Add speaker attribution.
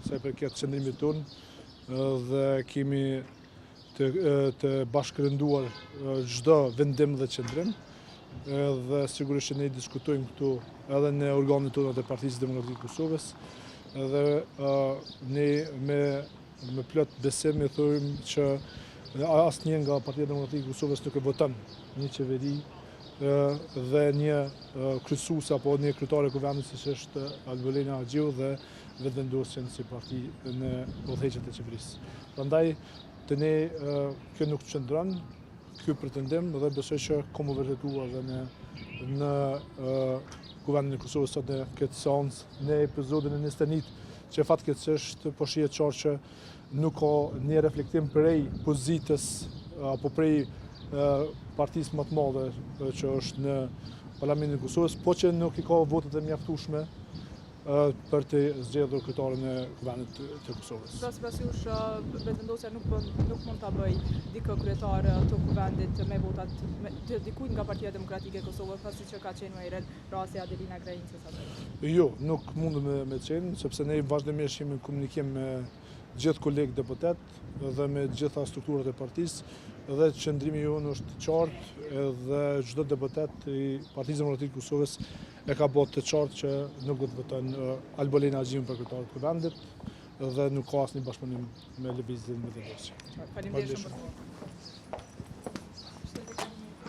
Speaker 1: sa i përket qëndrimit tonë dhe kemi të bashkërënduar çdo vendim dhe qëndrim. Dhe sigurisht që ne diskutojmë këtu edhe në organet tona të Partisë Demokratike të Kosovës dhe ne me plot besim i thojmë që asnjë nga Partia Demokratike të Kosovës nuk e voton një qeveri dhe një kryesues apo një kryetare kuvendit siç është Albolena Axhiu dhe vetëvendosjen si parti në udhëheqjet e qeverisë. Prandaj te ne kjo nuk qëndron ky pretendim dhe besoj që komo vërtetuar edhe në kuvendin e Kosovës sot në këtë seancë në episodin e 21 që fatkeqësisht po shihet qartë që nuk ka një reflektim prej pozitës apo prej partisë më të madhe që është në Parlamentin e Kosovës, po që nuk i ka votat e mjaftueshme për të zgjedhur kryetarin e kuvendit të Kosovës.
Speaker 2: Pra sipas jush vetëvendosja nuk mund ta bëj dikë kryetar të kuvendit me votat të dikujt nga Partia Demokratike e Kosovës, pasi që ka qenë më herët rasti Adelina Grahincës atë.
Speaker 1: Jo, nuk mund me qenë, sepse ne vazhdimisht jemi në komunikim me gjithë kolegë deputet dhe me gjitha strukturat e partisë dhe qëndrimi jonë është qartë dhe çdo deputet i Partisë Demokratike të Kosovës e ka bërë të qartë që nuk do të voton Albolena Axhiun për kryetarin e kuvendit dhe nuk ka asnjë bashkëpunim me lëvizjen me vendosje.
Speaker 2: Faleminderit shumë.